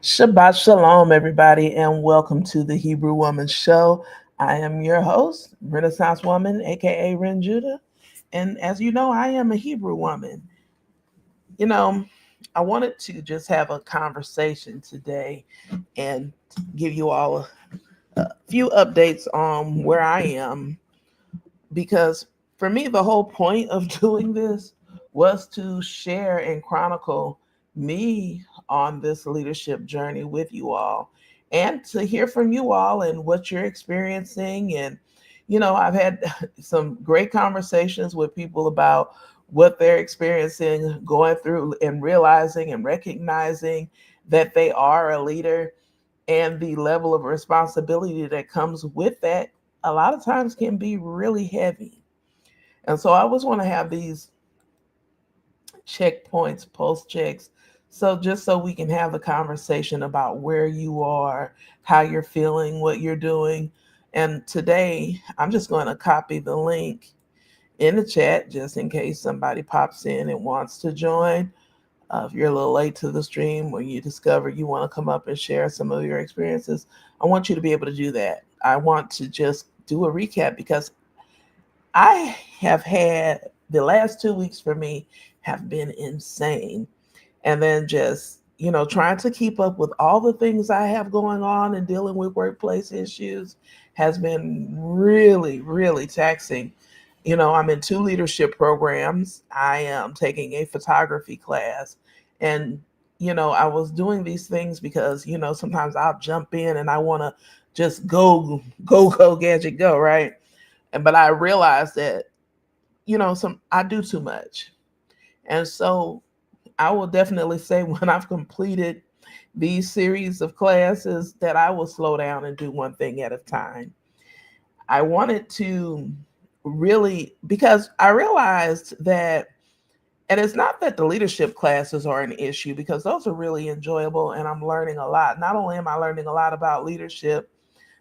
Shabbat Shalom, everybody, and welcome to the Hebrew Woman Show. I am your host, Renaissance Woman, aka Ren Judah. And as you know, I am a Hebrew woman. You know, I wanted to just have a conversation today and give you all a few updates on where I am because for me, the whole point of doing this was to share and chronicle me on this leadership journey with you all and to hear from you all and what you're experiencing. And, I've had some great conversations with people about what they're experiencing, going through, and realizing and recognizing that they are a leader and the level of responsibility that comes with that a lot of times can be really heavy. And so I always want to have these checkpoints, post checks, so just so we can have the conversation about where you are, how you're feeling, what you're doing. And today I'm just going to copy the link in the chat just in case somebody pops in and wants to join. If you're a little late to the stream or you discover you want to come up and share some of your experiences, I want you to be able to do that. I want to just do a recap because I have had the last 2 weeks for me have been insane. And then just, trying to keep up with all the things I have going on and dealing with workplace issues has been really, really taxing. I'm in two leadership programs. I am taking a photography class. And, I was doing these things because, sometimes I'll jump in and I want to just go, gadget, go, right? But I realized that, some I do too much. And so I will definitely say when I've completed these series of classes that I will slow down and do one thing at a time. I wanted to really, because I realized that, and it's not that the leadership classes are an issue because those are really enjoyable and I'm learning a lot. Not only am I learning a lot about leadership,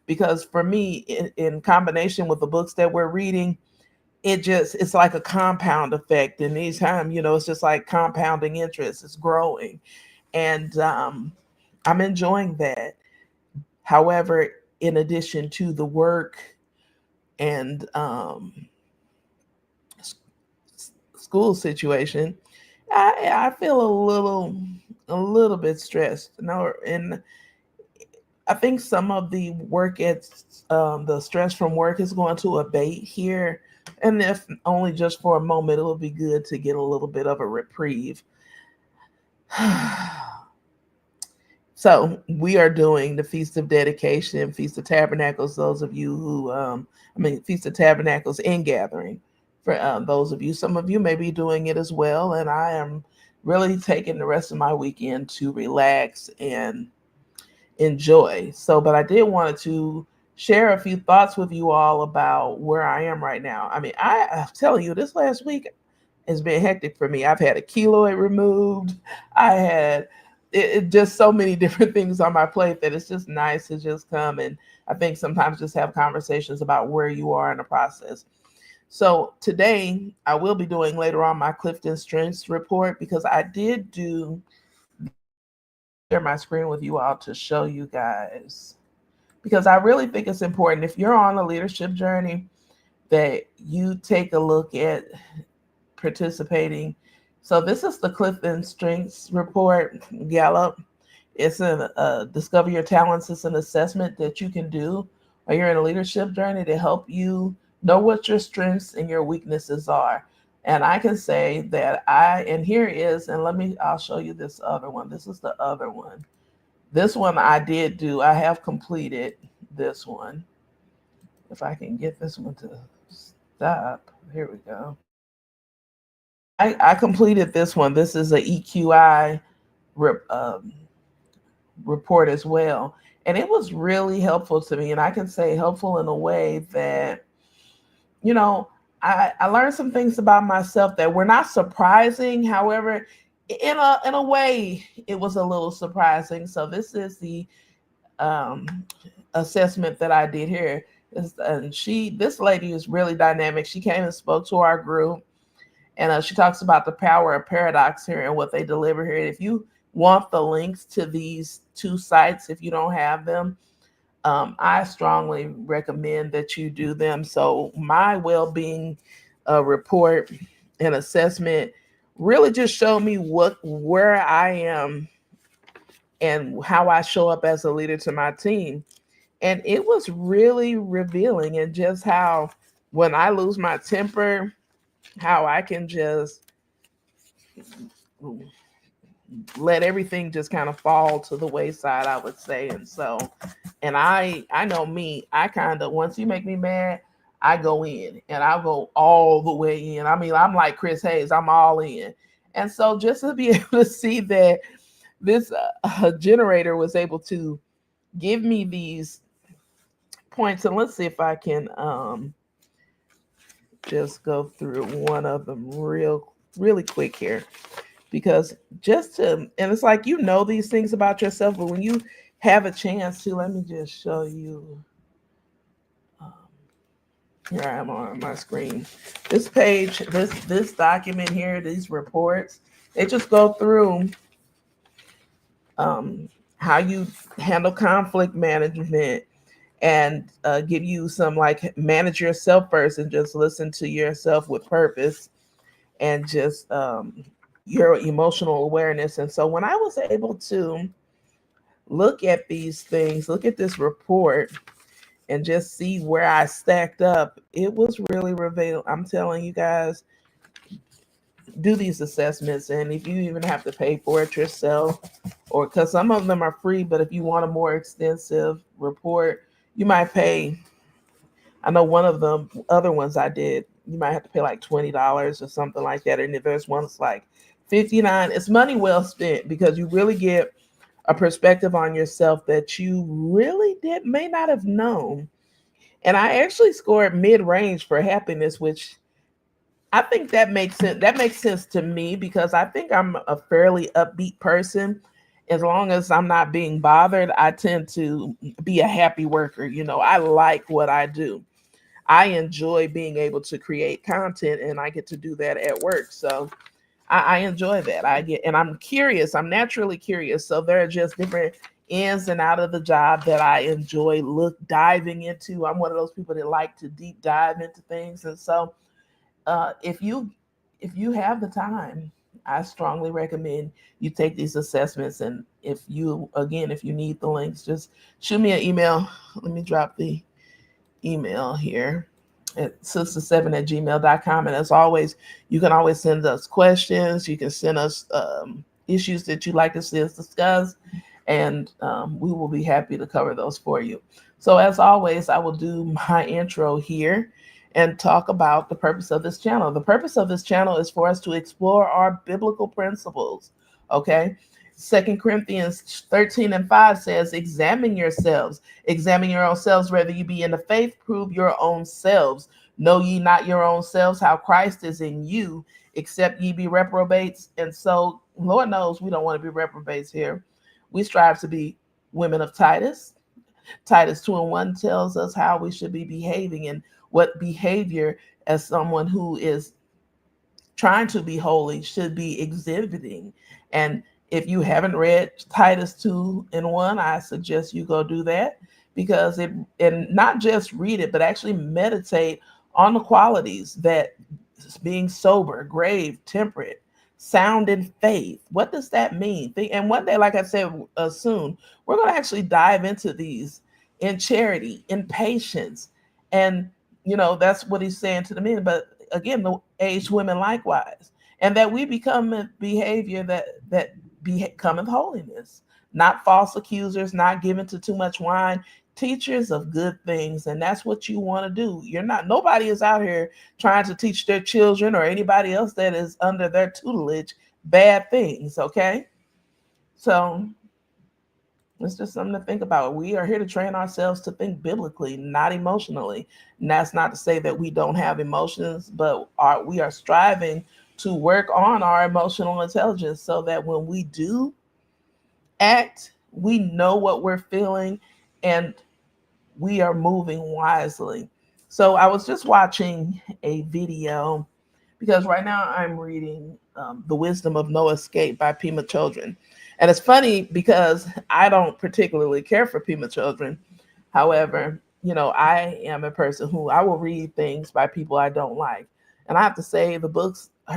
because for me, in combination with the books that we're reading, it's like a compound effect. And each time, it's just like compounding interest, it's growing. And I'm enjoying that. However, in addition to the work and school situation, I feel a little bit stressed. And I think some of the work the stress from work is going to abate here, and if only just for a moment, it'll be good to get a little bit of a reprieve. So we are doing the Feast of Dedication, Feast of Tabernacles. Those of you who, Feast of Tabernacles in Gathering. For those of you, some of you may be doing it as well, and I am really taking the rest of my weekend to relax and enjoy. So, but I did want to share a few thoughts with you all about where I am right now. I'm telling you, this last week has been hectic for me. I've had a keloid removed. I had just so many different things on my plate that it's just nice to just come and I think sometimes just have conversations about where you are in the process. So today I will be doing later on my Clifton Strengths report because I did do share my screen with you all to show you guys because I really think it's important if you're on a leadership journey that you take a look at participating. So this is the Clifton Strengths Report Gallup. It's a discover your talents. It's an assessment that you can do while you're in a leadership journey to help you know what your strengths and your weaknesses are. And I can say that and here is, and I'll show you this other one. This is the other one. This one I did do. I have completed this one. If I can get this one to stop. Here we go. I completed this one. This is a EQI rep, report as well. And it was really helpful to me. And I can say helpful in a way that, you know, I learned some things about myself that were not surprising. However, in a way, it was a little surprising. So this is the um, assessment that I did here. And this lady is really dynamic. She came and spoke to our group, and she talks about the power of paradox here and what they deliver here. If you want the links to these two sites if you don't have them, I strongly recommend that you do them. So my well-being report and assessment really just showed me where I am and how I show up as a leader to my team. And it was really revealing, and just how when I lose my temper, how I can just let everything just kind of fall to the wayside, I would say. And so, and I know me, I kind of, once you make me mad, I go in and I'll go all the way in. I mean, I'm like Chris Hayes, I'm all in. And so just to be able to see that this generator was able to give me these points, and let's see if I can just go through one of them really quick here, because just to, and it's like, you know, these things about yourself, but when you have a chance to, let me just show you. um, Here I am on my screen. This page, this document here, these reports, they just go through um, how you handle conflict management, and give you some, like, manage yourself first and just listen to yourself with purpose, and just your emotional awareness. And so when I was able to look at these things, look at this report, and just see where I stacked up, it was really revealing. I'm telling you guys, do these assessments. And if you even have to pay for it yourself, or because some of them are free, but if you want a more extensive report, you might pay. I know one of the other ones I did, you might have to pay like $20 or something like that. And if there's one that's like 59, it's money well spent, because you really get a perspective on yourself that you really may not have known. And I actually scored mid-range for happiness, which I think that makes sense. That makes sense to me, because I think I'm a fairly upbeat person. As long as I'm not being bothered, I tend to be a happy worker. You know, I like what I do. I enjoy being able to create content, and I get to do that at work. So I enjoy that. And I'm curious. I'm naturally curious. So there are just different ins and out of the job that I enjoy diving into. I'm one of those people that like to deep dive into things. And so if you have the time, I strongly recommend you take these assessments. And if you need the links, just shoot me an email. Let me drop the email here at sister7@gmail.com. And as always, you can always send us questions. You can send us issues that you'd like to see us discuss, and we will be happy to cover those for you. So as always, I will do my intro here and talk about the purpose of this channel. The purpose of this channel is for us to explore our biblical principles. Okay. 2 Corinthians 13:5 says, examine yourselves, examine your own selves, whether you be in the faith, prove your own selves. Know ye not your own selves how Christ is in you, except ye be reprobates. And so, Lord knows we don't want to be reprobates here. We strive to be women of Titus. Titus 2:1 tells us how we should be behaving, and what behavior as someone who is trying to be holy should be exhibiting. And if you haven't read Titus 2:1, I suggest you go do that, because and not just read it, but actually meditate on the qualities that being sober, grave, temperate, sound in faith. What does that mean? And one day, like I said, soon, we're going to actually dive into these, in charity, in patience. And, that's what he's saying to the men. But again, the aged women likewise. And that we become a behavior that becometh holiness, not false accusers, not given to too much wine, teachers of good things. And that's what you want to do. Nobody is out here trying to teach their children or anybody else that is under their tutelage bad things. Okay. So it's just something to think about. We are here to train ourselves to think biblically, not emotionally. And that's not to say that we don't have emotions, but we are striving to work on our emotional intelligence, so that when we do act, we know what we're feeling, and we are moving wisely. So I was just watching a video, because right now I'm reading The Wisdom of No Escape by Pema Chodron. And it's funny because I don't particularly care for female children. However, I am a person who I will read things by people I don't like. And I have to say, her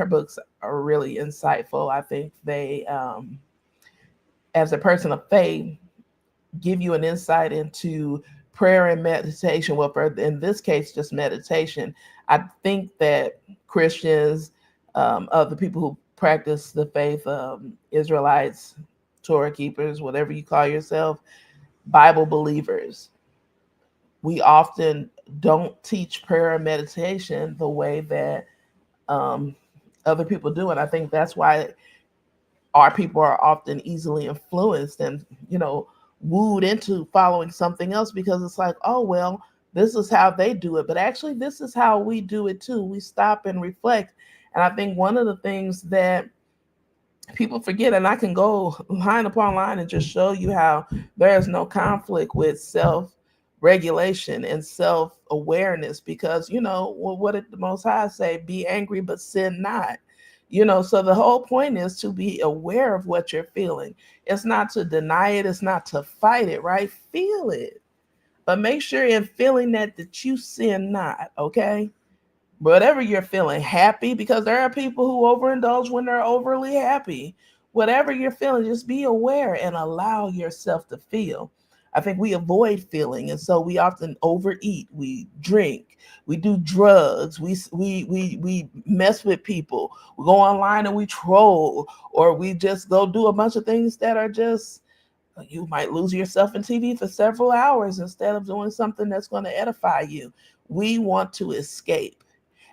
books are really insightful. I think they, as a person of faith, give you an insight into prayer and meditation. Well, for in this case, just meditation. I think that Christians, other people who practice the faith, Israelites, Torah keepers, whatever you call yourself, Bible believers, we often don't teach prayer and meditation the way that um, other people do. And I think that's why our people are often easily influenced and, wooed into following something else, because it's like, oh, well, this is how they do it. But actually, this is how we do it too. We stop and reflect. And I think one of the things that people forget, and I can go line upon line and just show you how there is no conflict with self regulation and self awareness, because what did the Most High say? Be angry but sin not. So the whole point is to be aware of what you're feeling. It's not to deny it, it's not to fight it, right? Feel it, but make sure in feeling that you sin not. Okay, whatever you're feeling, happy, because there are people who overindulge when they're overly happy. Whatever you're feeling, just be aware and allow yourself to feel. I think we avoid feeling, and so we often overeat, we drink, we do drugs, we mess with people, we go online and we troll, or we just go do a bunch of things that are just, you might lose yourself in TV for several hours instead of doing something that's going to edify you. We want to escape.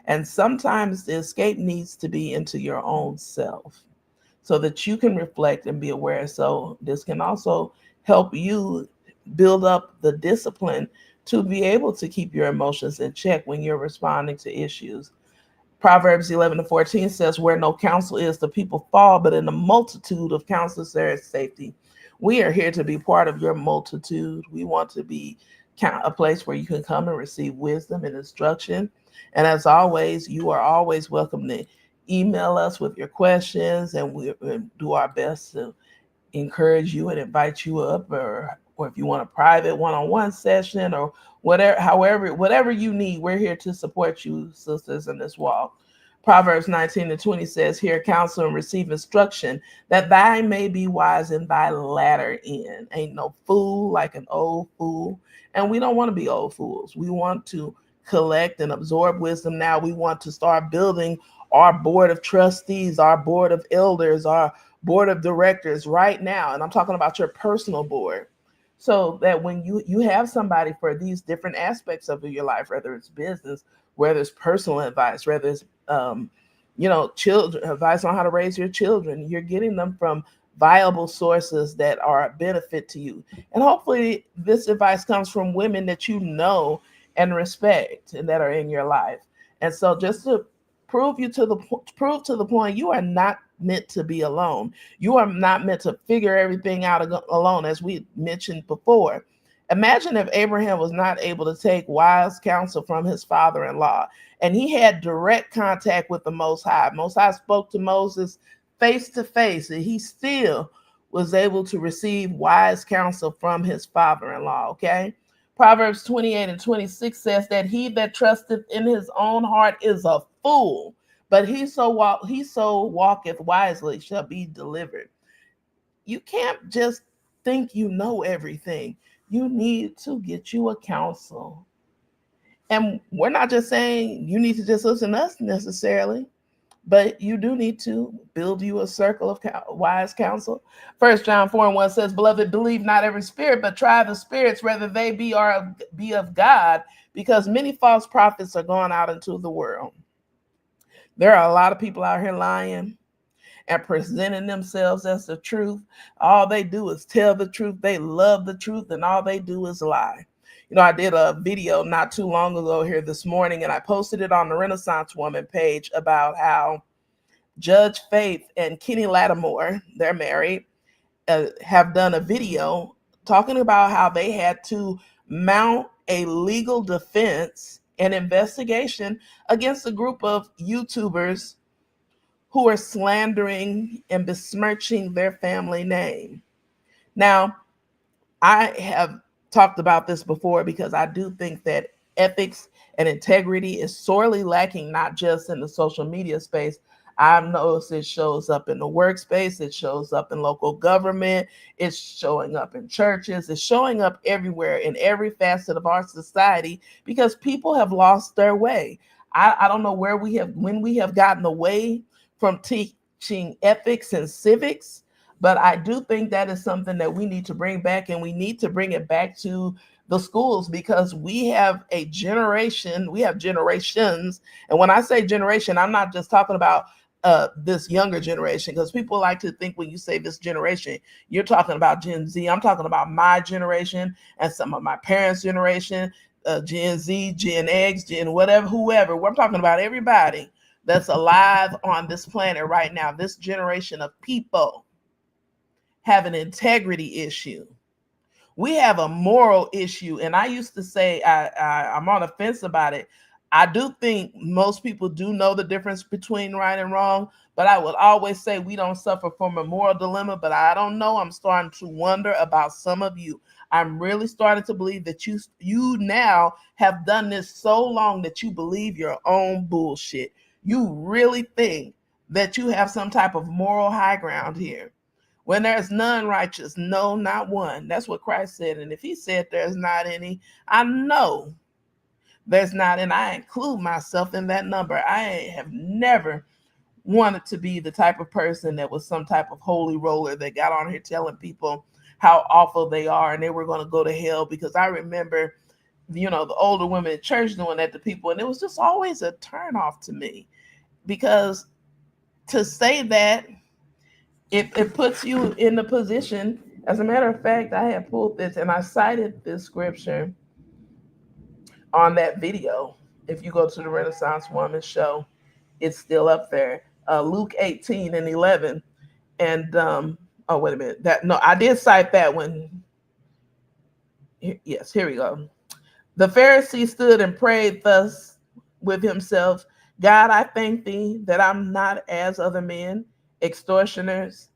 And sometimes the escape needs to be into your own self so that you can reflect and be aware. So this can also help you build up the discipline to be able to keep your emotions in check when you're responding to issues. Proverbs 11:14 says, where no counsel is, the people fall, but in the multitude of counselors there is safety. We are here to be part of your multitude. We want to be a place where you can come and receive wisdom and instruction. And as always, you are always welcome to email us with your questions, and we do our best to encourage you and invite you up, or if you want a private one-on-one session, or whatever you need, we're here to support you, sisters, in this walk. Proverbs 19:20 says, hear counsel and receive instruction, that thy may be wise in thy latter end. Ain't no fool like an old fool. And we don't want to be old fools. We want to collect and absorb wisdom now. We want to start building our board of trustees, our board of elders, our board of directors right now. And I'm talking about your personal board. So that when you have somebody for these different aspects of your life, whether it's business, whether it's personal advice, whether it's children advice on how to raise your children, you're getting them from viable sources that are a benefit to you. And hopefully this advice comes from women that you know and respect and that are in your life. And so just to prove to the point, you are not meant to be alone. You are not meant to figure everything out alone, as we mentioned before. Imagine if Abraham was not able to take wise counsel from his father-in-law, and he had direct contact with the Most High. Most High spoke to Moses face to face, and he still was able to receive wise counsel from his father-in-law. Okay. Proverbs 28:26 says that he that trusteth in his own heart is a fool, but he so walketh wisely shall be delivered. You can't just think you know everything. You need to get you a counsel. And we're not just saying you need to just listen to us necessarily, but you do need to build you a circle of wise counsel. 1 John 4:1 says, beloved, believe not every spirit, but try the spirits, whether they be of God, because many false prophets are gone out into the world. There are a lot of people out here lying and presenting themselves as the truth. All they do is tell the truth. They love the truth, and all they do is lie. I did a video not too long ago here this morning, and I posted it on the Renaissance Woman page about how Judge Faith and Kenny Lattimore, they're married, have done a video talking about how they had to mount a legal defense and investigation against a group of YouTubers who are slandering and besmirching their family name. Now, I have talked about this before because I do think that ethics and integrity is sorely lacking, not just in the social media space. I've noticed it shows up in the workspace, it shows up in local government, it's showing up in churches, it's showing up everywhere in every facet of our society because people have lost their way. I don't know when we have gotten away from teaching ethics and civics, but I do think that is something that we need to bring back, and we need to bring it back to the schools because we have a generation, we have generations. And when I say generation, I'm not just talking about this younger generation, because people like to think when you say this generation, you're talking about Gen Z. I'm talking about my generation and some of my parents' generation, Gen Z, Gen X, Gen whatever, whoever. We're talking about everybody that's alive on this planet right now. This generation of people have an integrity issue. We have a moral issue. And I used to say, I'm on the fence about it. I do think most people do know the difference between right and wrong, but I would always say we don't suffer from a moral dilemma. But I don't know. I'm starting to wonder about some of you. I'm really starting to believe that you now have done this so long that you believe your own bullshit. You really think that you have some type of moral high ground here when there's none righteous, no, not one. That's what Christ said. And if he said there's not any, I know there's not, and I include myself in that number. I have never wanted to be the type of person that was some type of holy roller that got on here telling people how awful they are and they were going to go to hell, because I remember, the older women in church doing that to people, and it was just always a turnoff to me, because to say that, it puts you in the position. As a matter of fact, I had pulled this and I cited this scripture on that video. If you go to the Renaissance Woman show, it's still up there. Luke 18:11. And oh, wait a minute. I did cite that one. Yes, here we go. The Pharisee stood and prayed thus with himself: God, I thank thee that I'm not as other men, extortioners,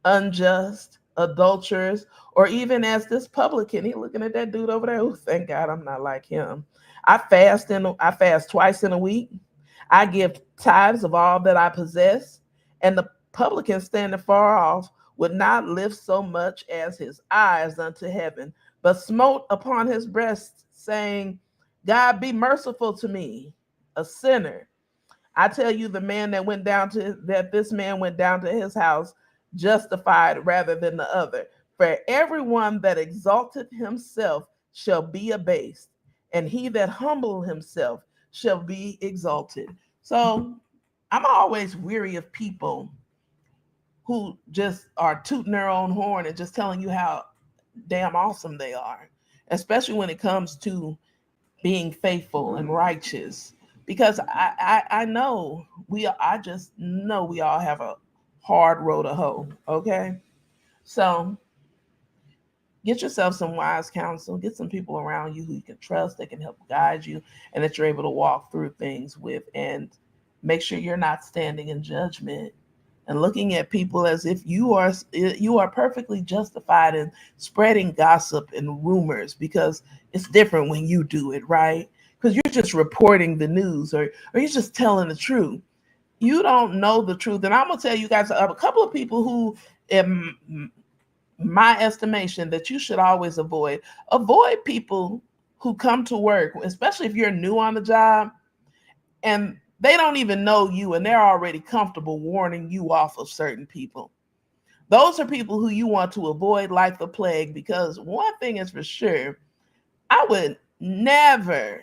unjust, adulterers, or even as this publican. He looking at that dude over there. Oh, thank God I'm not like him. I fast twice in a week. I give tithes of all that I possess. And the publican standing far off would not lift so much as his eyes unto heaven, but smote upon his breast, saying, God, be merciful to me, a sinner. I tell you, this man went down to his house justified rather than the other. For everyone that exalteth himself shall be abased, and he that humble himself shall be exalted. So I'm always weary of people who just are tooting their own horn and just telling you how damn awesome they are, especially when it comes to being faithful and righteous. Because I know I just know we all have a hard road to hoe. Okay, so get yourself some wise counsel. Get some people around you who you can trust, that can help guide you, and that you're able to walk through things with. And make sure you're not standing in judgment and looking at people as if you are perfectly justified in spreading gossip and rumors, because it's different when you do it, right? Because you're just reporting the news, or you're just telling the truth. You don't know the truth. And I'm gonna tell you guys a couple of people who, in my estimation, that you should always avoid people who come to work, especially if you're new on the job and they don't even know you and they're already comfortable warning you off of certain people. Those are people who you want to avoid like the plague, because one thing is for sure, I would never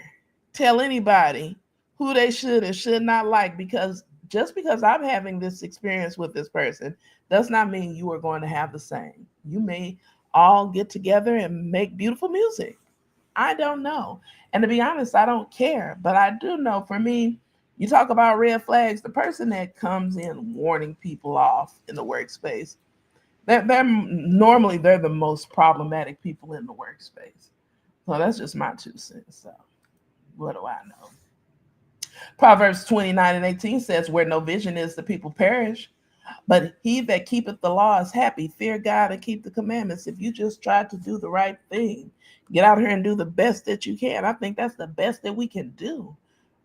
tell anybody who they should and should not like, because just because I'm having this experience with this person does not mean you are going to have the same. You may all get together and make beautiful music. I don't know. And to be honest, I don't care. But I do know, for me, you talk about red flags, the person that comes in warning people off in the workspace, they're the most problematic people in the workspace. So that's just my 2 cents. So what do I know? Proverbs 29:18 says, where no vision is, the people perish. But he that keepeth the law is happy. Fear God and keep the commandments. If you just try to do the right thing, get out here and do the best that you can. I think that's the best that we can do.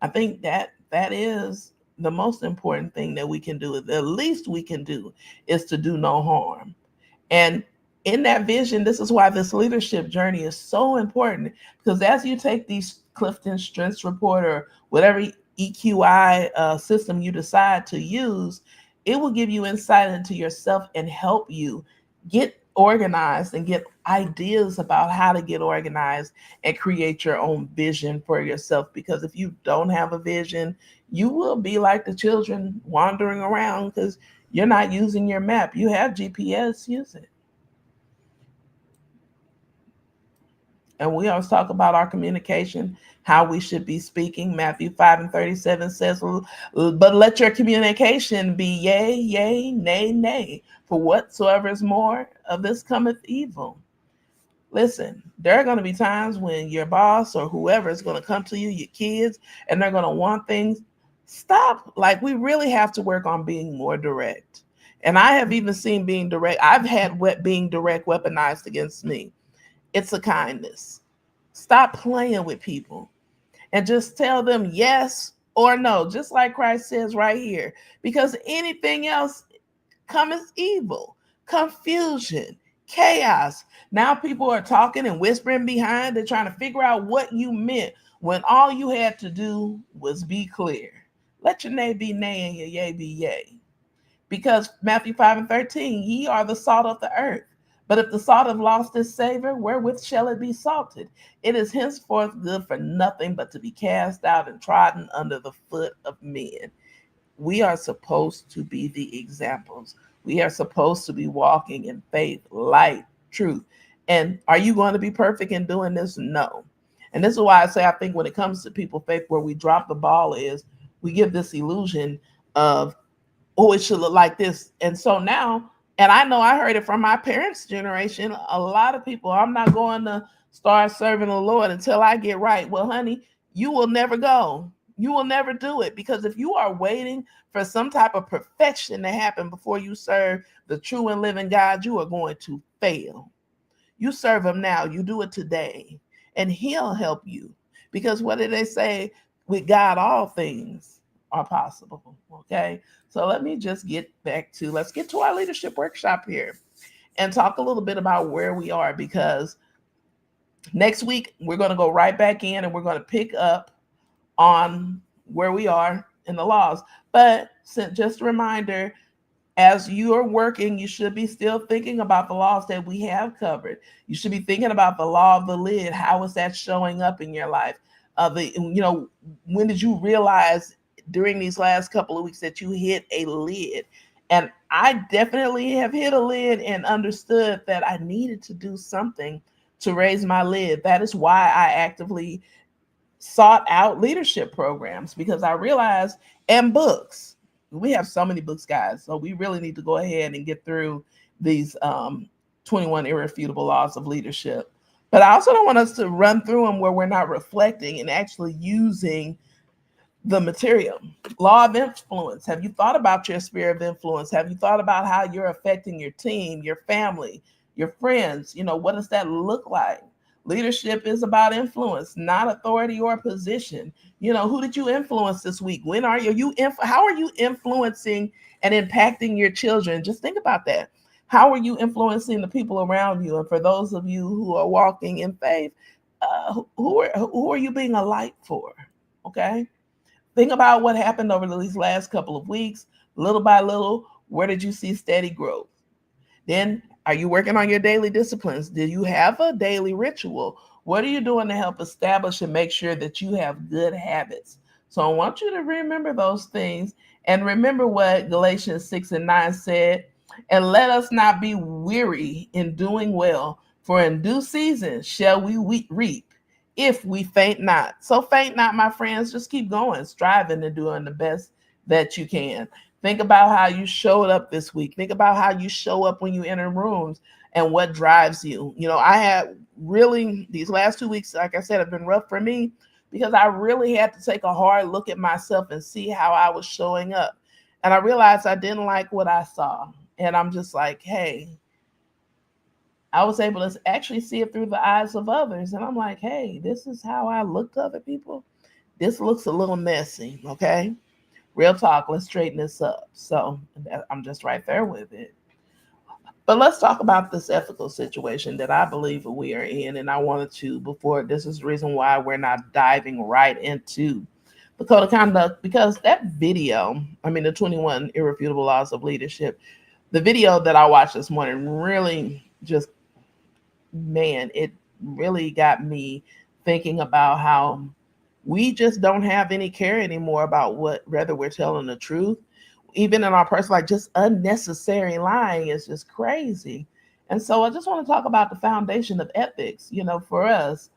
I think that is the most important thing that we can do. The least we can do is to do no harm. And in that vision, this is why this leadership journey is so important. Because as you take these Clifton Strengths Report or whatever EQI system you decide to use, it will give you insight into yourself and help you get organized and get ideas about how to get organized and create your own vision for yourself. Because if you don't have a vision, you will be like the children wandering around because you're not using your map. You have GPS, use it. And we always talk about our communication, how we should be speaking. Matthew 5:37 says, but let your communication be yea, yea, nay, nay. For whatsoever is more of this cometh evil. Listen, there are going to be times when your boss or whoever is going to come to you, your kids, and they're going to want things. Stop. Like, we really have to work on being more direct. And I have even seen being direct. I've had being direct weaponized against me. It's a kindness. Stop playing with people and just tell them yes or no, just like Christ says right here. Because anything else comes evil, confusion, chaos. Now people are talking and whispering behind. They're trying to figure out what you meant when all you had to do was be clear. Let your nay be nay and your yea be yea. Because Matthew 5:13, ye are the salt of the earth. But if the salt have lost its savor, wherewith shall it be salted? It is henceforth good for nothing but to be cast out and trodden under the foot of men. We are supposed to be the examples. We are supposed to be walking in faith, light, truth. And are you going to be perfect in doing this? No. And this is why I say I think when it comes to people faith, where we drop the ball is we give this illusion of, oh, it should look like this. And so now, and I know I heard it from my parents' generation, a lot of people, I'm not going to start serving the Lord until I get right. Well, honey, you will never go. You will never do it, because if you are waiting for some type of perfection to happen before you serve the true and living God, you are going to fail. You serve him now. You do it today, and he'll help you. Because what did they say? With God, all things are possible. Okay. So let's get to our leadership workshop here and talk a little bit about where we are, because next week we're going to go right back in and we're going to pick up on where we are in the laws. But just a reminder, as you are working, you should be still thinking about the laws that we have covered. You should be thinking about the law of the lid. How is that showing up in your life? When did you realize during these last couple of weeks that you hit a lid? And I definitely have hit a lid and understood that I needed to do something to raise my lid. That is why I actively sought out leadership programs, because I realized, and books. We have so many books, guys. So we really need to go ahead and get through these 21 irrefutable laws of leadership. But I also don't want us to run through them where we're not reflecting and actually using the material. Law of influence. Have you thought about your sphere of influence? Have you thought about how you're affecting your team, your family, your friends? What does that look like? Leadership is about influence, not authority or position. Who did you influence this week? When are how are you influencing and impacting your children? Just think about that. How are you influencing the people around you? And for those of you who are walking in faith, who are you being a light for? Okay. Think about what happened over these last couple of weeks, little by little. Where did you see steady growth? Then, are you working on your daily disciplines? Do you have a daily ritual? What are you doing to help establish and make sure that you have good habits? So I want you to remember those things, and remember what Galatians 6:9 said. And let us not be weary in doing well, for in due season shall we reap if we faint not. So faint not, my friends. Just keep going, striving and doing the best that you can. Think about how you showed up this week. Think about how you show up when you enter rooms and what drives you. I had really, these last 2 weeks, like I said, have been rough for me. because I really had to take a hard look at myself and see how I was showing up. And I realized I didn't like what I saw. And I'm just like, hey, I was able to actually see it through the eyes of others. And I'm like, hey, this is how I look to other people. This looks a little messy. Okay. Real talk. Let's straighten this up. So I'm just right there with it. But let's talk about this ethical situation that I believe we are in. And I wanted to, before this is the reason why we're not diving right into the code of conduct, because that video, I mean, the 21 irrefutable laws of leadership, the video that I watched this morning really just, man, it really got me thinking about how we just don't have any care anymore about whether we're telling the truth. Even in our personal life, just unnecessary lying is just crazy. And so I just want to talk about the foundation of ethics, for us.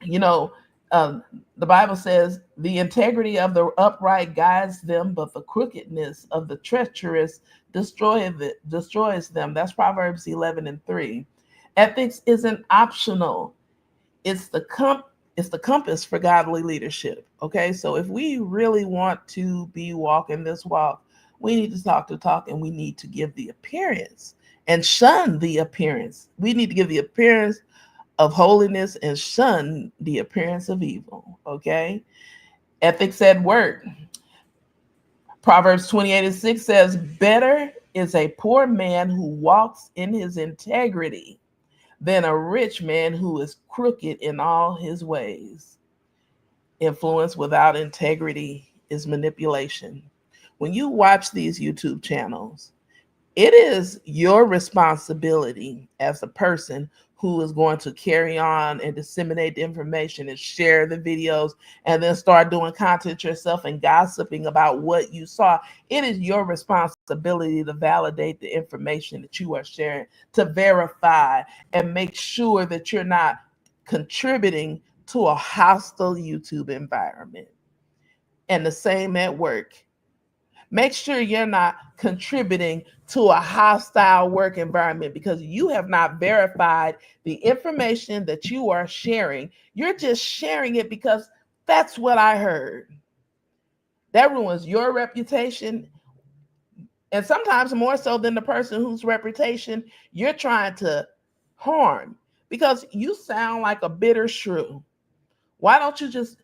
You know, um, the Bible says the integrity of the upright guides them, but the crookedness of the treacherous destroys them. That's Proverbs 11:3. Ethics isn't optional. It's the compass for godly leadership. Okay, so if we really want to be walking this walk, we need to talk the talk, and we need to give the appearance and shun the appearance. We need to give the appearance of holiness and shun the appearance of evil. Okay, ethics at work. Proverbs 28:6 says, better is a poor man who walks in his integrity than a rich man who is crooked in all his ways. Influence without integrity is manipulation. When you watch these YouTube channels, it is your responsibility as a person who is going to carry on and disseminate the information and share the videos and then start doing content yourself and gossiping about what you saw. It is your responsibility to validate the information that you are sharing, to verify and make sure that you're not contributing to a hostile YouTube environment. And the same at work. Make sure you're not contributing to a hostile work environment because you have not verified the information that you are sharing. You're just sharing it because that's what I heard. That ruins your reputation. And sometimes more so than the person whose reputation you're trying to harm, because you sound like a bitter shrew. Why don't you just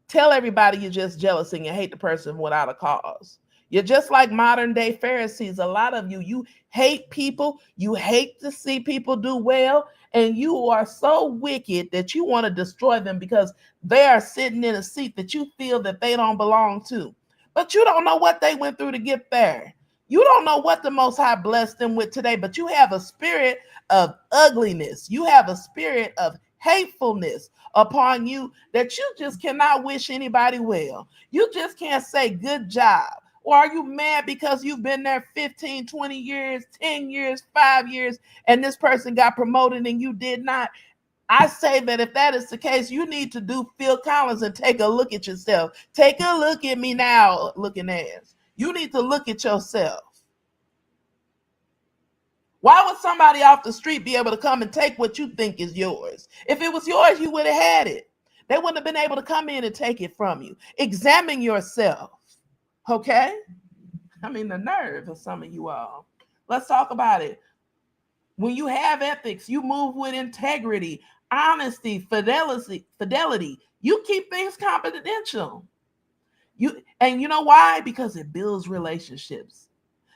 tell everybody you're just jealous and you hate the person without a cause? You're just like modern day Pharisees. A lot of you hate people. You hate to see people do well. And you are so wicked that you want to destroy them because they are sitting in a seat that you feel that they don't belong to. But you don't know what they went through to get there. You don't know what the Most High blessed them with today, but you have a spirit of ugliness. You have a spirit of hatefulness upon you that you just cannot wish anybody well. You just can't say good job. Or are you mad because you've been there 15, 20 years, 10 years, 5 years, and this person got promoted and you did not? I say that if that is the case, you need to do Phil Collins and take a look at yourself. Take a look at me now, looking ass. You need to look at yourself. Why would somebody off the street be able to come and take what you think is yours? If it was yours, you would have had it. They wouldn't have been able to come in and take it from you. Examine yourself. Okay? I mean, the nerve of some of you all. Let's talk about it. When you have ethics, you move with integrity, honesty, fidelity. You keep things confidential. And you know why? Because it builds relationships.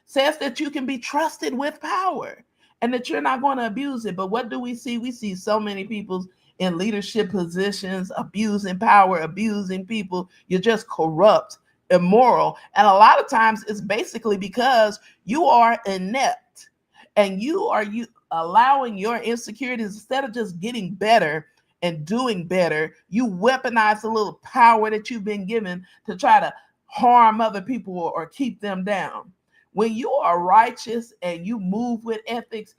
Says that you can be trusted with power and that you're not going to abuse it. But what do we see? We see so many people in leadership positions abusing power, abusing people. You're just corrupt, immoral. And a lot of times it's basically because you are inept and you allowing your insecurities, instead of just getting better and doing better, you weaponize the little power that you've been given to try to harm other people or keep them down. When you are righteous and you move with ethics,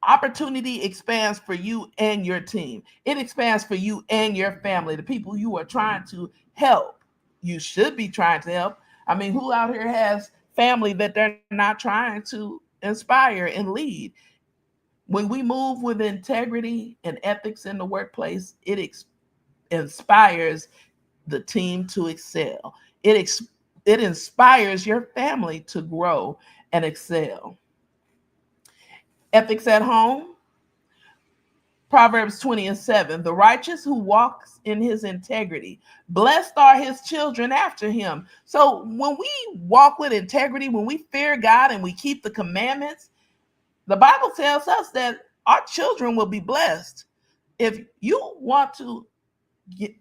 opportunity expands for you and your team. It expands for you and your family, the people you are trying to help. You should be trying to help. I mean, who out here has family that they're not trying to inspire and lead? When we move with integrity and ethics in the workplace, it inspires the team to excel. It inspires your family to grow and excel. Ethics at home. Proverbs 20:7. The righteous who walks in his integrity, blessed are his children after him. So when we walk with integrity, when we fear God and we keep the commandments, the Bible tells us that our children will be blessed. If you want to get,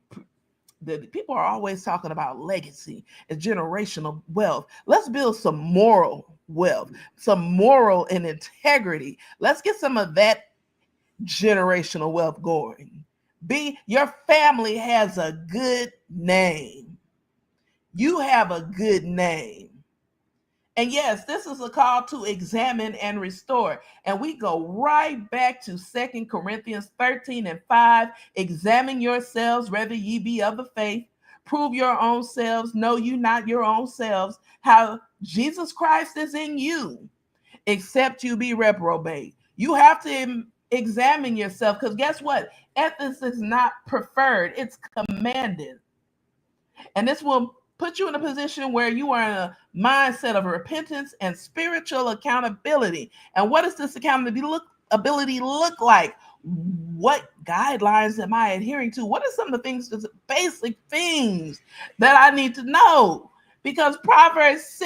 the people are always talking about legacy and generational wealth. Let's build some moral wealth, some moral and integrity. Let's get some of that generational wealth going. Your family has a good name. You have a good name. And yes, this is a call to examine and restore. And we go right back to 2 Corinthians 13:5. Examine yourselves, whether ye be of the faith. Prove your own selves. Know you not your own selves, how Jesus Christ is in you, except you be reprobate. You have to examine yourself, because guess what? Ethics is not preferred, it's commanded. And this will put you in a position where you are in a mindset of repentance and spiritual accountability. And what does this accountability look like? What guidelines am I adhering to? What are some of the things, the basic things that I need to know? Because Proverbs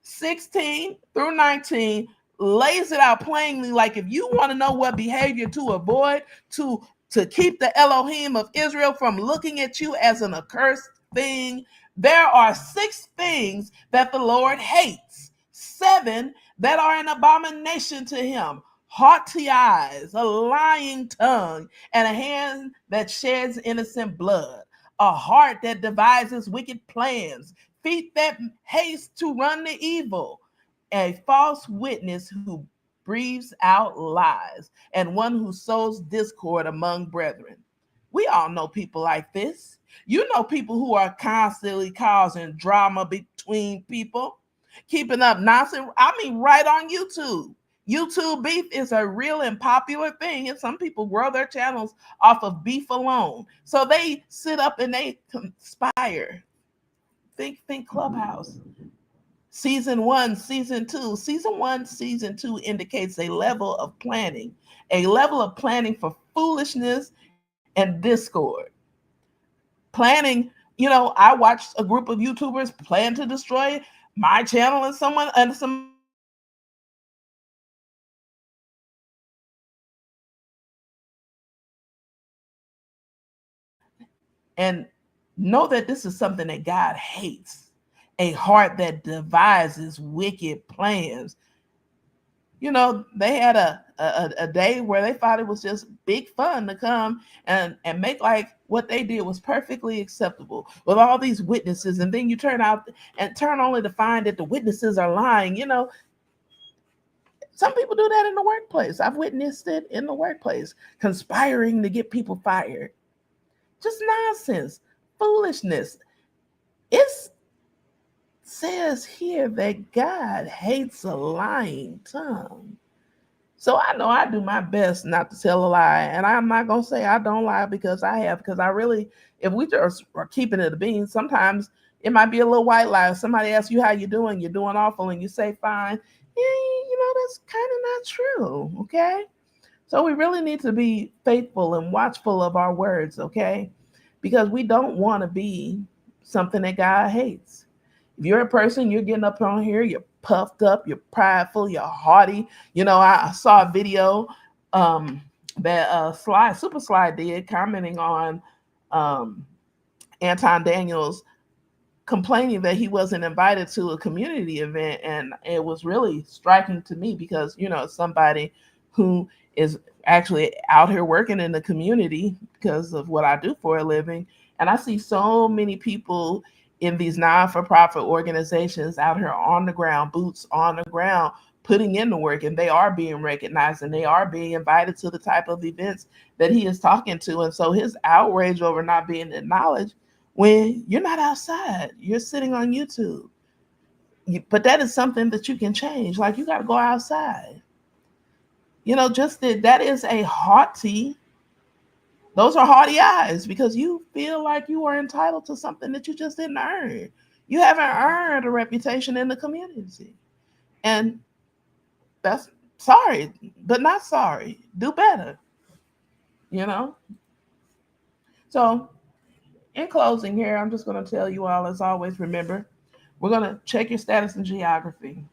6:16-19 lays it out plainly. Like, if you want to know what behavior to avoid, to keep the Elohim of Israel from looking at you as an accursed thing, there are 6 things that the Lord hates, 7 that are an abomination to him: haughty eyes, a lying tongue, and a hand that sheds innocent blood, a heart that devises wicked plans, feet that haste to run to evil, a false witness who breathes out lies, and one who sows discord among brethren. We all know people like this. You know people who are constantly causing drama between people, keeping up nonsense. I mean, right on YouTube. YouTube beef is a real and popular thing, and some people grow their channels off of beef alone. So they sit up and they conspire. Think Clubhouse. Season 1, season 2. Season 1, season 2 indicates a level of planning for foolishness and discord. Planning, I watched a group of YouTubers plan to destroy my channel and somebody and know that this is something that God hates. A heart that devises wicked plans. They had a day where they thought it was just big fun to come and make like what they did was perfectly acceptable with all these witnesses, and then you turn only to find that the witnesses are lying. Some people do that in the workplace. I've witnessed it in the workplace, conspiring to get people fired. Just nonsense, foolishness. It says here that God hates a lying tongue. So I know I do my best not to tell a lie. And I'm not going to say I don't lie, because I really, if we just are keeping it a bean, sometimes it might be a little white lie. If somebody asks you how you're doing awful, and you say fine. That's kind of not true. Okay. So we really need to be faithful and watchful of our words. Okay. Because we don't want to be something that God hates. If you're a person, you're getting up on here, you're puffed up, you're prideful, you're haughty. I saw a video that Super Sly did, commenting on Anton Daniels complaining that he wasn't invited to a community event. And it was really striking to me, because, somebody who is actually out here working in the community because of what I do for a living. And I see so many people in these non-for-profit organizations out here on the ground, boots on the ground, putting in the work, and they are being recognized, and they are being invited to the type of events that he is talking to. And so his outrage over not being acknowledged, when you're not outside, you're sitting on YouTube. But that is something that you can change. Like, you got to go outside. That is a haughty Those are haughty eyes because you feel like you are entitled to something that you just didn't earn. You haven't earned a reputation in the community. And that's sorry, but not sorry. Do better, you know? So, in closing, here, I'm just going to tell you all, as always, remember, we're going to check your status in geography.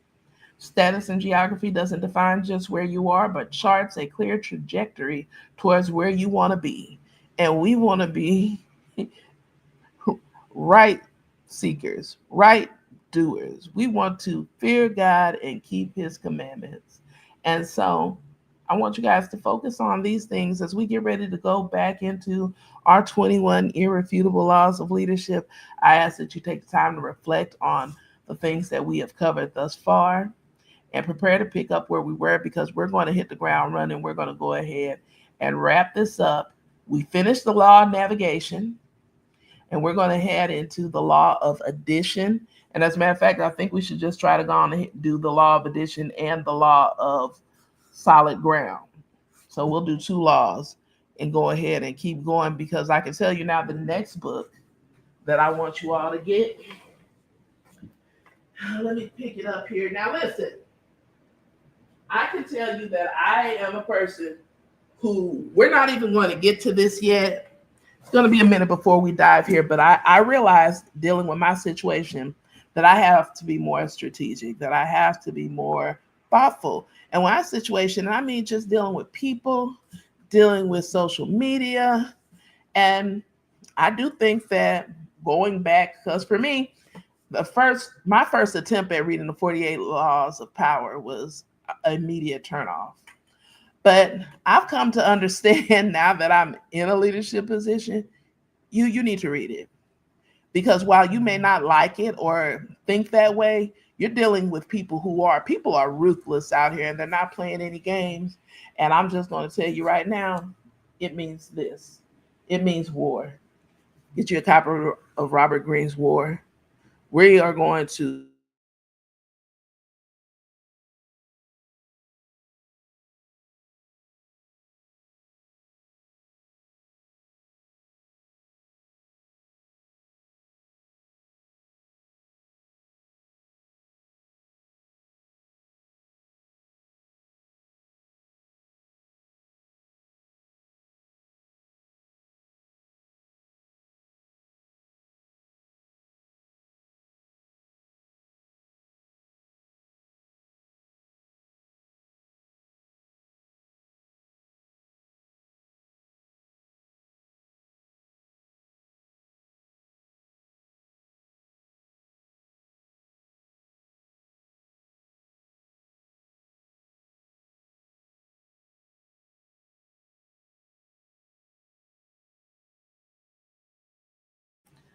Status in geography doesn't define just where you are, but charts a clear trajectory towards where you want to be. And we want to be right seekers, right doers. We want to fear God and keep his commandments. And so I want you guys to focus on these things as we get ready to go back into our 21 irrefutable laws of leadership. I ask that you take the time to reflect on the things that we have covered thus far and prepare to pick up where we were because we're going to hit the ground running. We're going to go ahead and wrap this up. We finished the law of navigation and we're going to head into the law of addition. And as a matter of fact, I think we should just try to go on and do the law of addition and the law of solid ground. So we'll do two laws and go ahead and keep going because I can tell you now the next book that I want you all to get. Let me pick it up here. Now, listen, I can tell you that I am a person who we're not even going to get to this yet. It's going to be a minute before we dive here, but I realized dealing with my situation that I have to be more strategic, that I have to be more thoughtful. And when I situation, I mean just dealing with people, dealing with social media. And I do think that going back, because for me, my first attempt at reading the 48 Laws of Power was an immediate turnoff. But I've come to understand now that I'm in a leadership position, you need to read it. Because while you may not like it or think that way, you're dealing with people are ruthless out here and they're not playing any games. And I'm just going to tell you right now, it means this. It means war. Get you a copy of Robert Greene's War. We are going to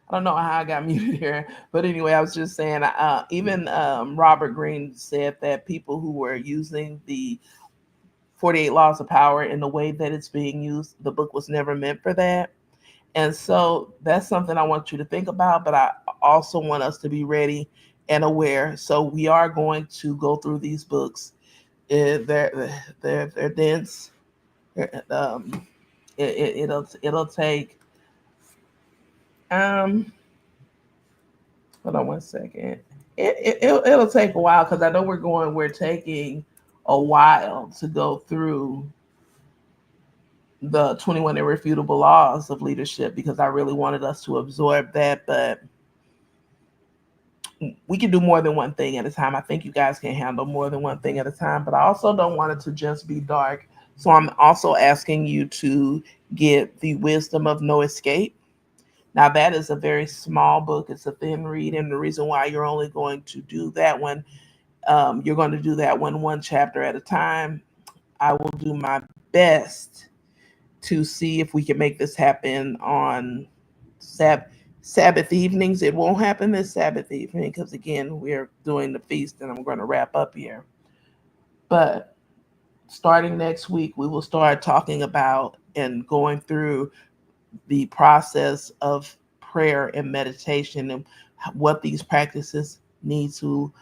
I don't know how I got muted here, but anyway, I was just saying, even Robert Greene said that people who were using the 48 Laws of Power in the way that it's being used, the book was never meant for that. And so that's something I want you to think about, but I also want us to be ready and aware. So we are going to go through these books. They're dense. Um, it'll take um hold on one second. It'll take a while because I know we're taking a while to go through the 21 irrefutable laws of leadership because I really wanted us to absorb that, but we can do more than one thing at a time. I think you guys can handle more than one thing at a time, but I also don't want it to just be dark. So I'm also asking you to get The Wisdom of No Escape. Now, that is a very small book. It's a thin read. And the reason why you're only going to do that one, you're going to do that one chapter at a time. I will do my best to see if we can make this happen on Sabbath evenings. It won't happen this Sabbath evening because, again, we're doing the feast and I'm going to wrap up here. But starting next week, we will start talking about and going through the process of prayer and meditation and what these practices need to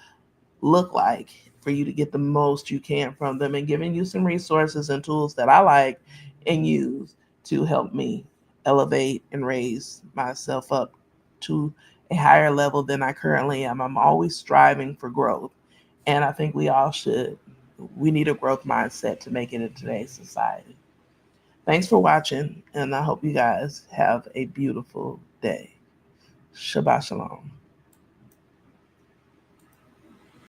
look like for you to get the most you can from them and giving you some resources and tools that I like and use to help me elevate and raise myself up to a higher level than I currently am. I'm always striving for growth. And I think we all should. We need a growth mindset to make it in today's society. Thanks for watching, and I hope you guys have a beautiful day. Shabbat Shalom.